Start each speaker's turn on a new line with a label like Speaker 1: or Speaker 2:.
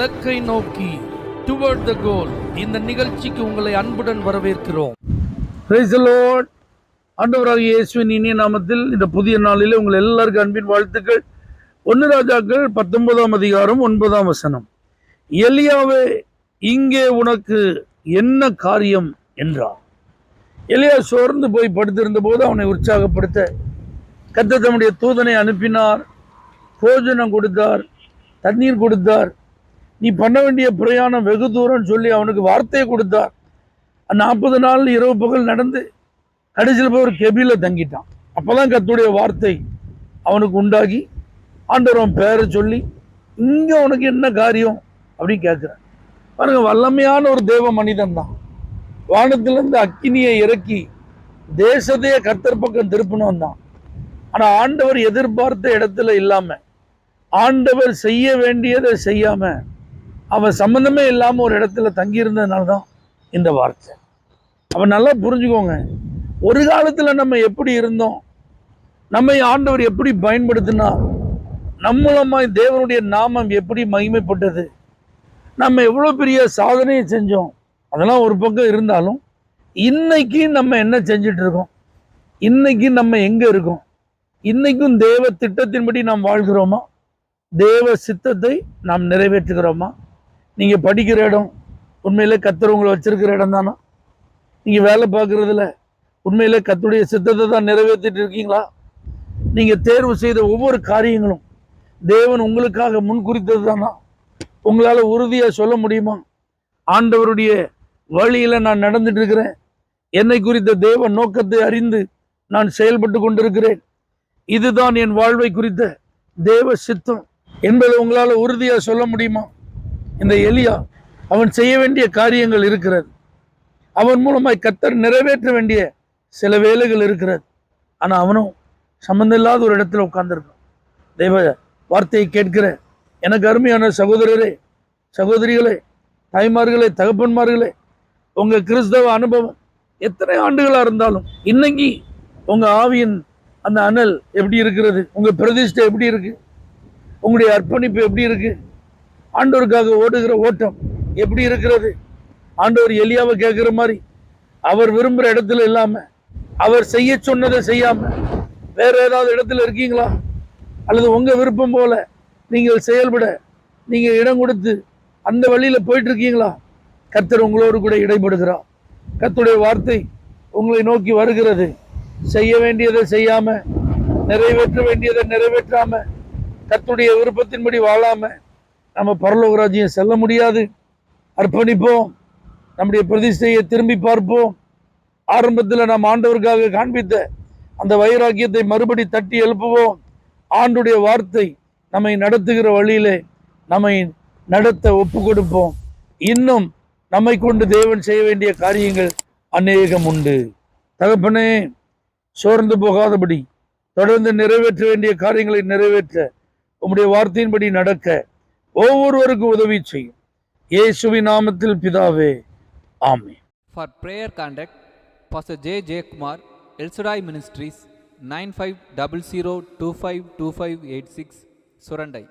Speaker 1: இலக்கை நோக்கி டுவர்ட் த கோல் இந்த நிகழ்ச்சிக்கு உங்களை அன்புடன் வரவேற்கிறோம்.
Speaker 2: Praise the Lord. ஆண்டவராகிய இயேசுவின் இனிய நாமத்தில் இந்த புதிய நாளிலே உங்கள் எல்லாருக்கும் அன்பின் வாழ்த்துக்கள். 1 ராஜாக்கள் 19ஆம் அதிகாரம் 9ஆம் வசனம். எலியாவே, இங்கே உனக்கு என்ன காரியம் என்றார். எலியா சோர்ந்து போய் படுத்திருந்த போது அவனை உற்சாகப்படுத்த கர்த்தர் தம்முடைய தூதனை அனுப்பினார். போஜனம் கொடுத்தார், தண்ணீர் கொடுத்தார். நீ பண்ண வேண்டிய பிரயாணம் வெகு தூரம் சொல்லி அவனுக்கு வார்த்தையை கொடுத்தார். 40 நாள் இரவு பகல் நடந்து கடைசியில் போய் ஒரு கெபில தங்கிட்டான். அப்போதான் கர்த்தருடைய வார்த்தை அவனுக்கு உண்டாகி ஆண்டவன் பேரை சொல்லி, இங்கே உனக்கு என்ன காரியம் அப்படின்னு கேட்குறேன். பாருங்க, வல்லமையான ஒரு தேவ மனிதன் தான். வானத்திலிருந்து அக்கினியை இறக்கி தேசத்தையே கர்த்தர் பக்கம் திருப்பினவன் தான். ஆனால் ஆண்டவர் எதிர்பார்த்த இடத்துல இல்லாமல், ஆண்டவர் செய்ய வேண்டியதை செய்யாமல், அவன் சம்மந்தமே இல்லாமல் ஒரு இடத்துல தங்கியிருந்ததுனால தான் இந்த வார்த்தை. அவன் நல்லா புரிஞ்சுக்கோங்க, ஒரு காலத்தில் நம்ம எப்படி இருந்தோம், நம்மை ஆண்டவர் எப்படி பயன்படுத்தினார், நம் மூலமாய் தேவனுடைய நாமம் எப்படி மகிமைப்பட்டது, நம்ம எவ்வளோ பெரிய சாதனையை செஞ்சோம், அதெல்லாம் ஒரு பக்கம் இருந்தாலும் இன்னைக்கு நம்ம என்ன செஞ்சிட்டு இருக்கோம், இன்னைக்கு நம்ம எங்கே இருக்கோம், இன்னைக்கும் தேவ திட்டத்தின்படி நாம் வாழ்கிறோமா, தேவ சித்தத்தை நாம் நிறைவேற்றுகிறோமா? நீங்கள் படிக்கிற இடம் உண்மையிலே கர்த்தர் உங்களை வச்சிருக்கிற இடம் தானா? நீங்கள் வேலை பார்க்குறதுல உண்மையிலே கர்த்தருடைய சித்தத்தை தான் நிறைவேற்றிட்டு இருக்கீங்களா? நீங்கள் தேர்வு செய்த ஒவ்வொரு காரியங்களும் தேவன் உங்களுக்காக முன்குறித்தது தானா? உங்களால் உறுதியாக சொல்ல முடியுமா, ஆண்டவருடைய வழியில் நான் நடந்துட்டு இருக்கிறேன், என்னை குறித்த தேவ நோக்கத்தை அறிந்து நான் செயல்பட்டு கொண்டிருக்கிறேன், இதுதான் என் வாழ்வை குறித்த தேவ சித்தம் என்பதை உங்களால் உறுதியாக சொல்ல முடியுமா? இந்த எலியா, அவன் செய்ய வேண்டிய காரியங்கள் இருக்கிறது, அவன் மூலமாய் கர்த்தர் நிறைவேற்ற வேண்டிய சில வேலைகள் இருக்கிறது. ஆனால் அவனும் சம்பந்தம் இல்லாத ஒரு இடத்துல உட்கார்ந்துருக்கான். தெய்வ வார்த்தையை கேட்கிற எனக்கு அருமையான சகோதரரே, சகோதரிகளே, தாய்மார்களே, தகப்பன்மார்களே, உங்கள் கிறிஸ்தவ அனுபவம் எத்தனை ஆண்டுகளாக இருந்தாலும் இன்னைக்கு உங்கள் ஆவியின் அந்த அனல் எப்படி இருக்கிறது, உங்கள் பிரதிஷ்டை எப்படி இருக்கு, உங்களுடைய அர்ப்பணிப்பு எப்படி இருக்கு, ஆண்டவருக்காக ஓடுகிற ஓட்டம் எப்படி இருக்கிறது? ஆண்டவர் எலியாவை கேட்குற மாதிரி அவர் விரும்புகிற இடத்துல இல்லாமல், அவர் செய்ய சொன்னதை செய்யாமல் வேற ஏதாவது இடத்துல இருக்கீங்களா? அல்லது உங்கள் விருப்பம் போல நீங்கள் செயல்பட நீங்கள் இடம் கொடுத்து அந்த வழியில் போயிட்டு இருக்கீங்களா? கர்த்தர் உங்களோடு கூட இடைப்படுகிறார். கர்த்தருடைய வார்த்தை உங்களை நோக்கி வருகிறது. செய்ய வேண்டியதை செய்யாமல், நிறைவேற்ற வேண்டியதை நிறைவேற்றாமல், கர்த்தருடைய விருப்பத்தின்படி வாழாமல் நம்ம பரலோக ராஜ்யம் செல்ல முடியாது. அர்ப்பணிப்போம், நம்முடைய பிரதிஷ்டையை திரும்பி பார்ப்போம். ஆரம்பத்தில் நாம் ஆண்டவருக்காக காண்பித்த அந்த வைராக்கியத்தை மறுபடி தட்டி எழுப்புவோம். ஆண்டுடைய வார்த்தை நம்மை நடத்துகிற வழியிலே நம்மை நடத்த ஒப்பு கொடுப்போம். இன்னும் நம்மை கொண்டு தேவன் செய்ய வேண்டிய காரியங்கள் அநேகம் உண்டு. தகப்பனே, சோர்ந்து போகாதபடி தொடர்ந்து நிறைவேற்ற வேண்டிய காரியங்களை நிறைவேற்ற உம்முடைய வார்த்தையின்படி நடக்க ஒவ்வொருவருக்கும் உதவி செய்யும். இயேசுவின் நாமத்தில் பிதாவே, ஆமென்.
Speaker 3: For prayer contact, Pastor J. Kumar, El Shaddai Ministries, 9500252586, Surandai.